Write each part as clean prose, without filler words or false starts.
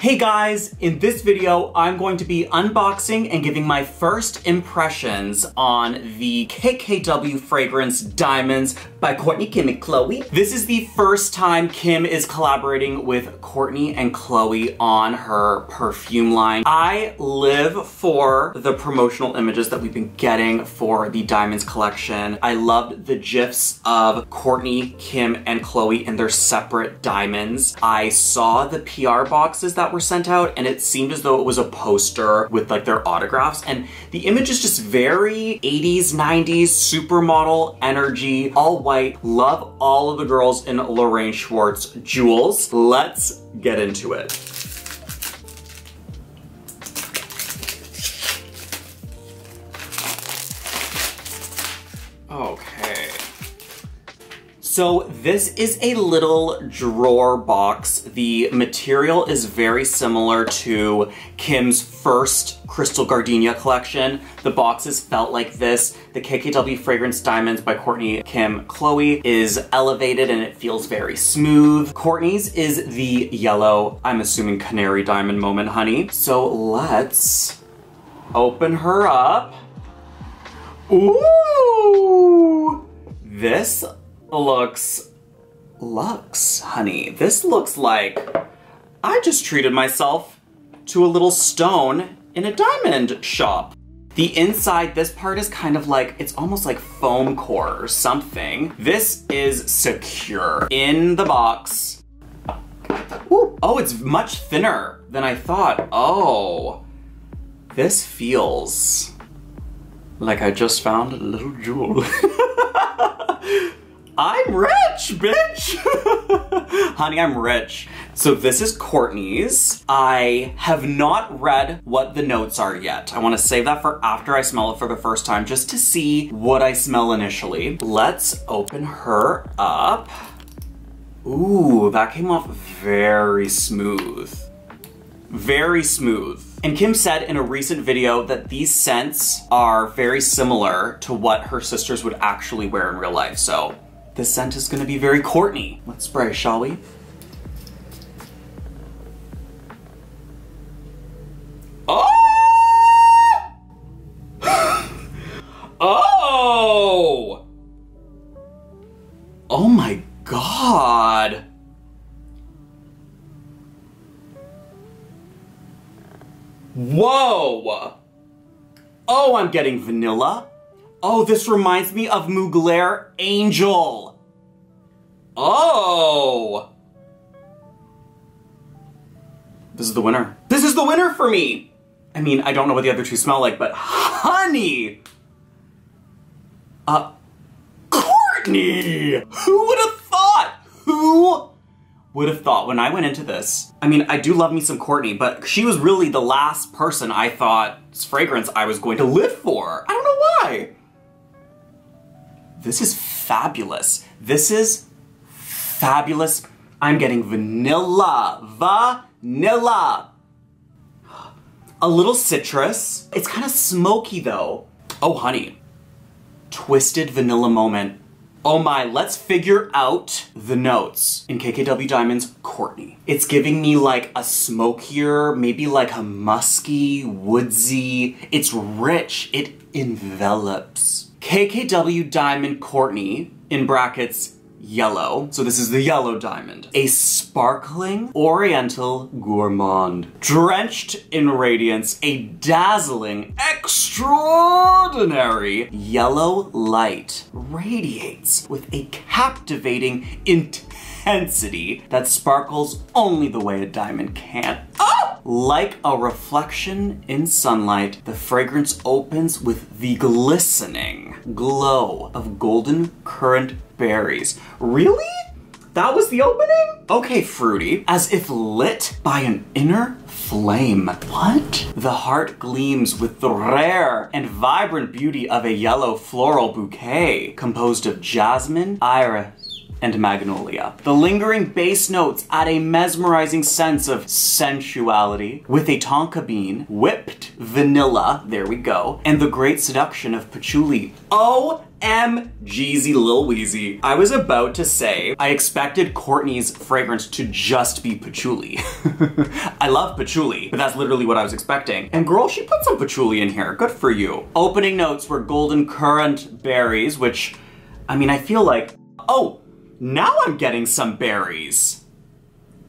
Hey guys, in this video, I'm going to be unboxing and giving my first impressions on the KKW fragrance Diamonds by Kourtney, Kim, and Chloe. This is the first time Kim is collaborating with Kourtney and Chloe on her perfume line. I live for the promotional images that we've been getting for the Diamonds collection. I loved the gifs of Kourtney, Kim, and Chloe in their separate diamonds. I saw the PR boxes that were sent out and it seemed as though it was a poster with like their autographs, and the image is just very 80s, 90s, supermodel energy, all white. Love all of the girls in Lorraine Schwartz jewels. Let's get into it. Okay. So this is a little drawer box. The material is very similar to Kim's first Crystal Gardenia collection. The boxes felt like this. The KKW Fragrance Diamonds by Kourtney, Kim, Chloe is elevated and it feels very smooth. Kourtney's is the yellow, I'm assuming canary diamond moment, honey. So let's open her up. Ooh! This looks, honey. This looks like I just treated myself to a little stone in a diamond shop. The inside, this part is kind of like, it's almost like foam core or something. This is secure in the box. Ooh. Oh, it's much thinner than I thought. Oh, this feels like I just found a little jewel. I'm rich, bitch! Honey, I'm rich. So this is Kourtney's. I have not read what the notes are yet. I want to save that for after I smell it for the first time, just to see what I smell initially. Let's open her up. Ooh, that came off very smooth. Very smooth. And Kim said in a recent video that these scents are very similar to what her sisters would actually wear in real life, so this scent is gonna be very Kourtney. Let's spray, shall we? Oh! Oh! Oh my God. Whoa! Oh, I'm getting vanilla. Oh, this reminds me of Mugler Angel. Oh! This is the winner. This is the winner for me! I mean, I don't know what the other two smell like, but honey! Kourtney! Who would have thought? Who would have thought when I went into this? I mean, I do love me some Kourtney, but she was really the last person I thought's fragrance I was going to live for. I don't know why. This is fabulous. This is fabulous. I'm getting vanilla. Vanilla. A little citrus. It's kind of smoky though. Oh, honey. Twisted vanilla moment. Oh my, let's figure out the notes in KKW Diamonds Kourtney. It's giving me like a smokier, maybe like a musky, woodsy. It's rich, it envelops. KKW Diamond Kourtney, in brackets, yellow. So this is the yellow diamond. A sparkling Oriental Gourmand. Drenched in radiance, a dazzling, extraordinary yellow light radiates with a captivating intensity that sparkles only the way a diamond can. Oh! Like a reflection in sunlight, the fragrance opens with the glistening glow of golden currant berries. Really? That was the opening? Okay, fruity. As if lit by an inner flame. What? The heart gleams with the rare and vibrant beauty of a yellow floral bouquet composed of jasmine, iris, and magnolia. The lingering bass notes add a mesmerizing sense of sensuality with a tonka bean, whipped vanilla, there we go, and the great seduction of patchouli. OMGzy Lil Weezy. I was about to say, I expected Kourtney's fragrance to just be patchouli. I love patchouli, but that's literally what I was expecting. And girl, she put some patchouli in here, good for you. Opening notes were golden currant berries, which, I mean, I feel like, oh, now I'm getting some berries.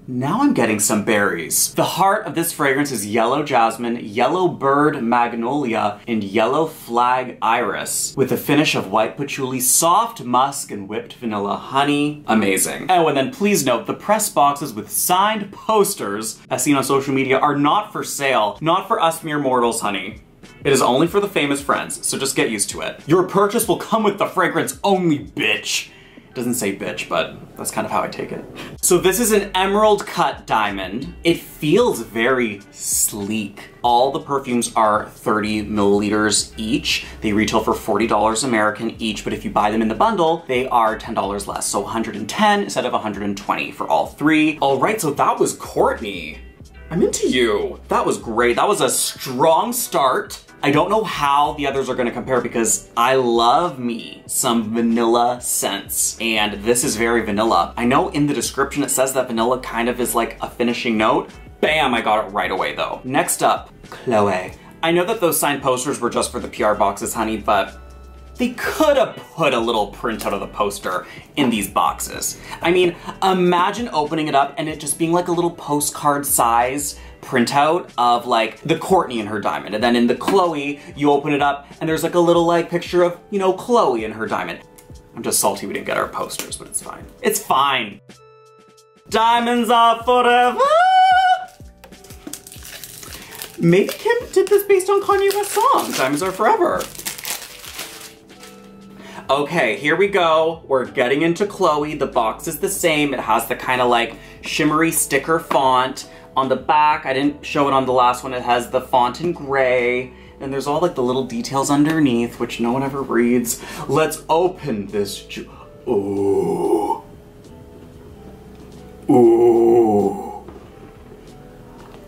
Now I'm getting some berries. The heart of this fragrance is yellow jasmine, yellow bird magnolia, and yellow flag iris, with a finish of white patchouli, soft musk, and whipped vanilla honey. Amazing. Oh, and then please note, the press boxes with signed posters, as seen on social media, are not for sale. Not for us mere mortals, honey. It is only for the famous friends, so just get used to it. Your purchase will come with the fragrance only, bitch. Doesn't say bitch, but that's kind of how I take it. So this is an emerald cut diamond. It feels very sleek. All the perfumes are 30 milliliters each. They retail for $40 American each, but if you buy them in the bundle, they are $10 less. So 110 instead of 120 for all three. All right, so that was Kourtney. I'm into you. That was great. That was a strong start. I don't know how the others are gonna compare because I love me some vanilla scents, and this is very vanilla. I know in the description it says that vanilla kind of is like a finishing note. Bam, I got it right away though. Next up, Chloe. I know that those signed posters were just for the PR boxes, honey, but they could have put a little printout of the poster in these boxes. I mean, imagine opening it up and it just being like a little postcard size printout of like the Kourtney and her diamond. And then in the Chloe, you open it up and there's like a little like picture of, you know, Chloe and her diamond. I'm just salty we didn't get our posters, but it's fine. It's fine. Diamonds are forever. Maybe Kim did this based on Kanye West's song, Diamonds Are Forever. Okay, here we go. We're getting into Chloe. The box is the same. It has the kind of like shimmery sticker font. On the back, I didn't show it on the last one, it has the font in gray, and there's all like the little details underneath, which no one ever reads. Let's open this ooh. Ooh.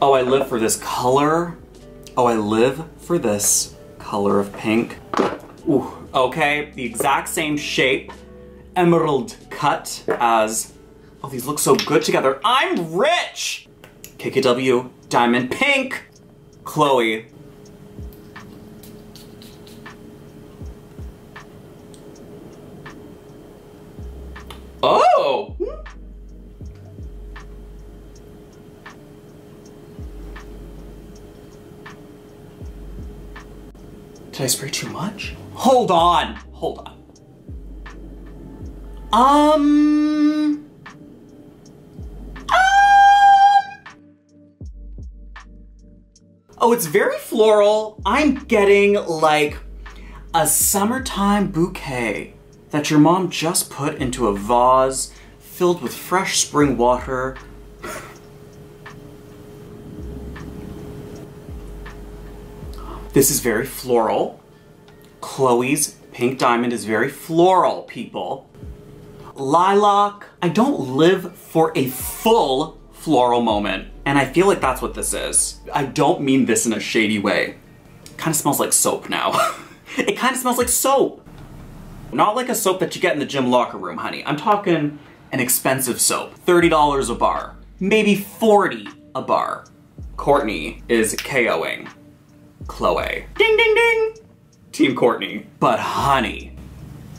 Oh, I live for this color. Oh, I live for this color of pink. Ooh, okay, the exact same shape, emerald cut as, oh, these look so good together. I'm rich! KKW, diamond pink, Chloe. Oh! Did I spray too much? Hold on, hold on. Oh, it's very floral. I'm getting like a summertime bouquet that your mom just put into a vase filled with fresh spring water. This is very floral. Chloe's pink diamond is very floral, people. Lilac. I don't live for a full floral moment, and I feel like that's what this is. I don't mean this in a shady way. It kind of smells like soap now. It kind of smells like soap. Not like a soap that you get in the gym locker room, honey. I'm talking an expensive soap. $30 a bar. Maybe 40 a bar. Kourtney is KOing Chloe. Ding, ding, ding. Team Kourtney. But honey,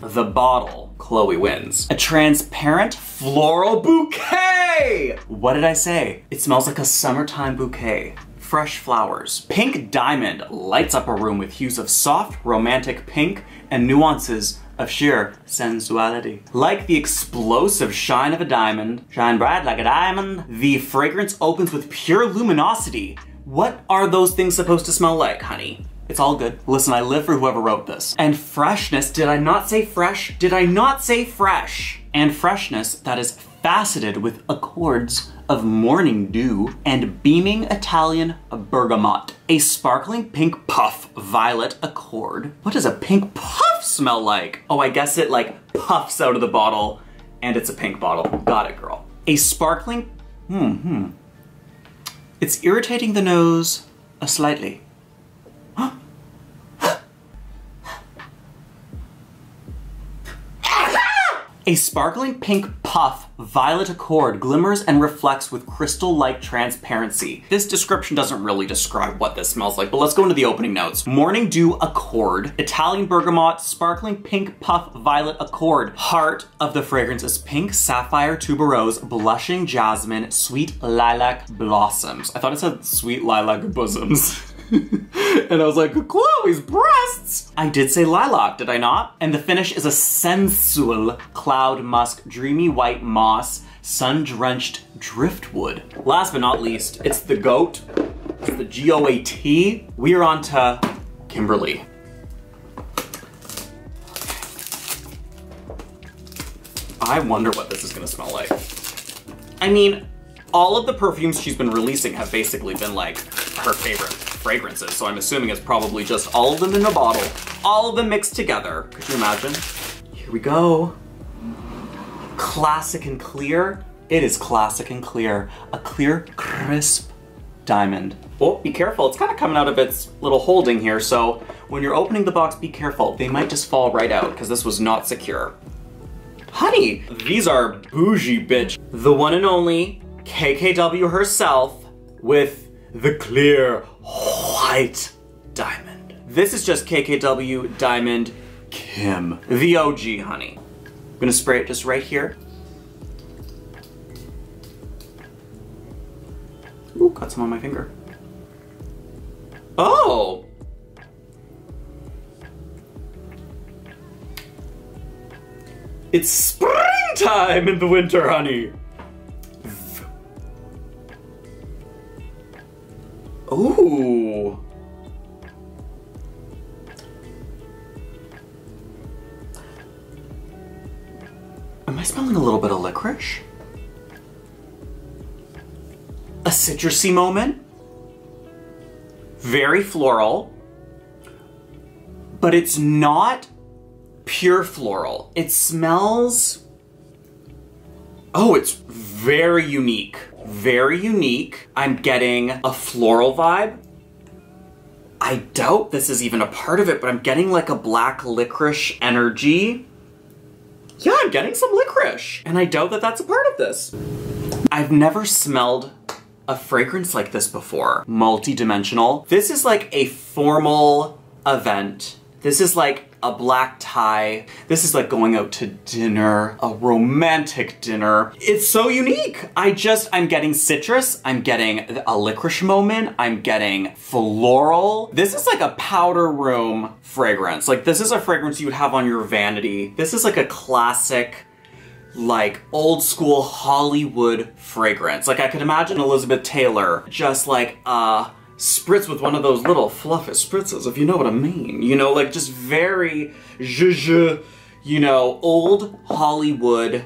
the bottle, Chloe wins. A transparent floral bouquet! What did I say? It smells like a summertime bouquet. Fresh flowers. Pink diamond lights up a room with hues of soft, romantic pink and nuances of sheer sensuality. Like the explosive shine of a diamond, shine bright like a diamond, the fragrance opens with pure luminosity. What are those things supposed to smell like, honey? It's all good. Listen, I live for whoever wrote this. And freshness, did I not say fresh? Did I not say fresh? And freshness that is faceted with accords of morning dew and beaming Italian bergamot. A sparkling pink puff violet accord. What does a pink puff smell like? Oh, I guess it like puffs out of the bottle and it's a pink bottle. Got it, girl. A sparkling, It's irritating the nose slightly. A sparkling pink puff, violet accord, glimmers and reflects with crystal-like transparency. This description doesn't really describe what this smells like, but let's go into the opening notes. Morning Dew Accord, Italian Bergamot, sparkling pink puff, violet accord. Heart of the fragrance is pink sapphire tuberose, blushing jasmine, sweet lilac blossoms. I thought it said sweet lilac bosoms. And I was like, Chloe's breasts! I did say lilac, did I not? And the finish is a sensual cloud musk, dreamy white moss, sun-drenched driftwood. Last but not least, it's the GOAT. It's the G-O-A-T. We are on to Kimberly. I wonder what this is gonna smell like. I mean, all of the perfumes she's been releasing have basically been like her favorite fragrances, so I'm assuming it's probably just all of them in a bottle, all of them mixed together. Could you imagine? Here we go. Classic and clear. It is classic and clear. A clear, crisp diamond. Oh, be careful. It's kind of coming out of its little holding here, so when you're opening the box, be careful. They might just fall right out because this was not secure. Honey, these are bougie, bitch. The one and only KKW herself with the clear white diamond. This is just KKW Diamond Kim. The OG, honey. I'm gonna spray it just right here. Ooh, got some on my finger. Oh! It's springtime in the winter, honey. Ooh. Am I smelling a little bit of licorice? A citrusy moment? Very floral. But it's not pure floral. It smells... Oh, it's very unique. Very unique. I'm getting a floral vibe. I doubt this is even a part of it, but I'm getting like a black licorice energy. Yeah, I'm getting some licorice. And I doubt that that's a part of this. I've never smelled a fragrance like this before. Multi-dimensional. This is like a formal event. This is like a black tie. This is like going out to dinner, a romantic dinner. It's so unique. I'm getting citrus, I'm getting a licorice moment, I'm getting floral. This is like a powder room fragrance. Like this is a fragrance you would have on your vanity. This is like a classic, like old school Hollywood fragrance. Like I could imagine Elizabeth Taylor just like spritz with one of those little fluffy spritzes, if you know what I mean. You know, like just very zhuzh, you know, old Hollywood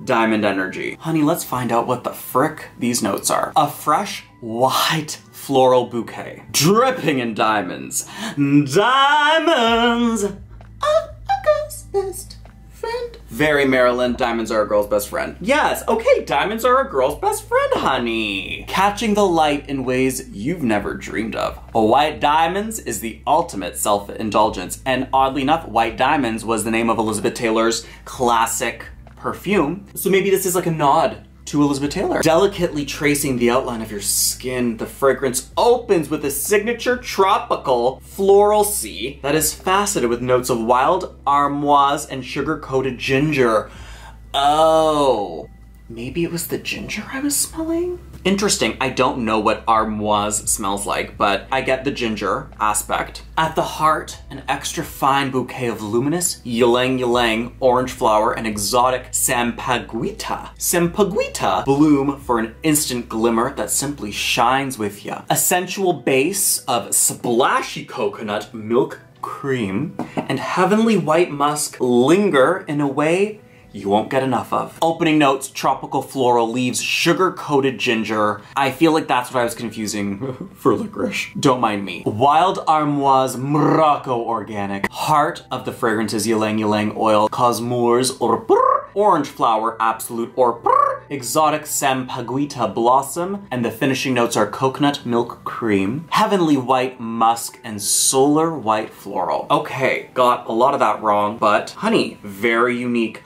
diamond energy. Honey, let's find out what the frick these notes are. A fresh, white floral bouquet, dripping in diamonds. Diamonds! A girl's best friend. Very Maryland, diamonds are a girl's best friend. Yes, okay, diamonds are a girl's best friend, honey. Catching the light in ways you've never dreamed of. White diamonds is the ultimate self-indulgence, and oddly enough, white diamonds was the name of Elizabeth Taylor's classic perfume. So maybe this is like a nod to Elizabeth Taylor. Delicately tracing the outline of your skin, the fragrance opens with a signature tropical floralcy that is faceted with notes of wild Armoise and sugar-coated ginger. Oh, maybe it was the ginger I was smelling? Interesting, I don't know what Armoise smells like, but I get the ginger aspect. At the heart, an extra fine bouquet of luminous ylang-ylang orange flower and exotic Sampaguita. Sampaguita bloom for an instant glimmer that simply shines with ya. A sensual base of splashy coconut milk cream and heavenly white musk linger in a way you won't get enough of. Opening notes, tropical floral leaves, sugar-coated ginger. I feel like that's what I was confusing for licorice. Don't mind me. Wild Armoise Morocco organic. Heart of the fragrance is ylang-ylang oil, Cosmors Orpur, orange flower, absolute Orpur, exotic Sampaguita blossom, and the finishing notes are coconut milk cream, heavenly white musk, and solar white floral. Okay, got a lot of that wrong, but honey, very unique.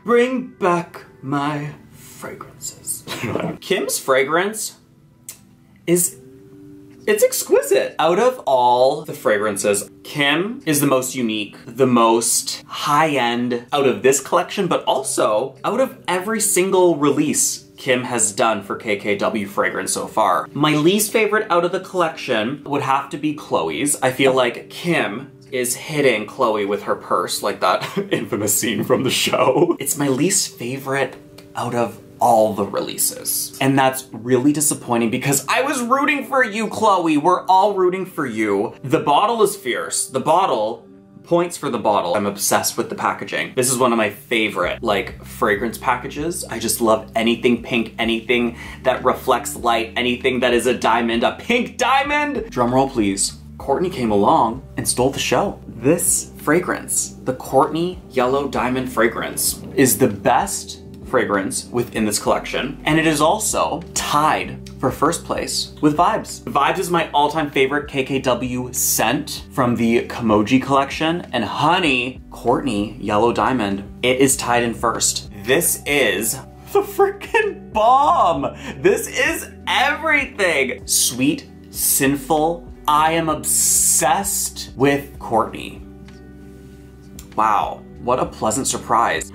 Bring back my fragrances. Kim's fragrance it's exquisite. Out of all the fragrances, Kim is the most unique, the most high-end out of this collection, but also out of every single release Kim has done for KKW fragrance so far. My least favorite out of the collection would have to be Chloe's. I feel like Kim is hitting Chloe with her purse, like that infamous scene from the show. It's my least favorite out of all the releases. And that's really disappointing because I was rooting for you, Chloe. We're all rooting for you. The bottle is fierce. The bottle, points for the bottle. I'm obsessed with the packaging. This is one of my favorite, like, fragrance packages. I just love anything pink, anything that reflects light, anything that is a diamond, a pink diamond. Drum roll, please. Courtney came along and stole the show. This fragrance, the Courtney Yellow Diamond fragrance, is the best fragrance within this collection, and it is also tied for first place with Vibes. Vibes is my all-time favorite KKW scent from the Kimoji collection, and honey, Courtney Yellow Diamond, it is tied in first. This is the freaking bomb. This is everything. Sweet, sinful. I am obsessed with Courtney. Wow, what a pleasant surprise.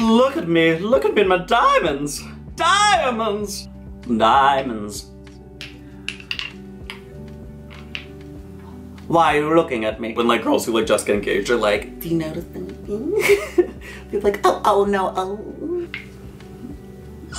Look at me in my diamonds. Diamonds. Diamonds. Why are you looking at me? When like girls who like just get engaged are like, do you notice anything? They're like, oh no, oh.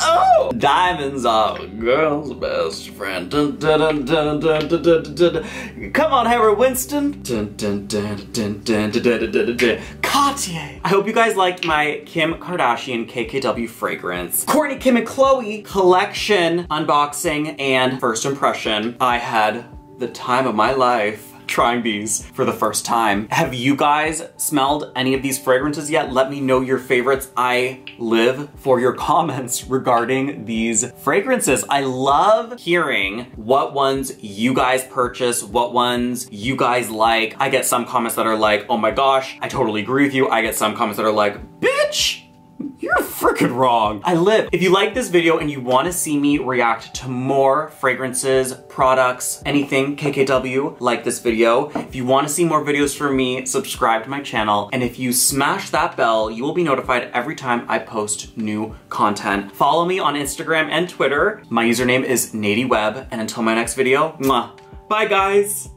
Oh! Diamonds are a girl's best friend. Dun, dun, dun, dun, dun, dun, dun, dun. Come on, Harry Winston. Dun, dun, dun, dun, dun, dun, dun, dun, dun. Cartier. I hope you guys liked my Kim Kardashian KKW fragrance. Courtney, Kim, and Chloe collection unboxing and first impression. I had the time of my life trying these for the first time. Have you guys smelled any of these fragrances yet? Let me know your favorites. I live for your comments regarding these fragrances. I love hearing what ones you guys purchase, what ones you guys like. I get some comments that are like, oh my gosh, I totally agree with you. I get some comments that are like, bitch, you're freaking wrong. I live. If you like this video and you want to see me react to more fragrances, products, anything KKW like this video, if you want to see more videos from me, subscribe to my channel. And if you smash that bell, you will be notified every time I post new content. Follow me on Instagram and Twitter. My username is NadiWeb. And until my next video, mwah. Bye guys.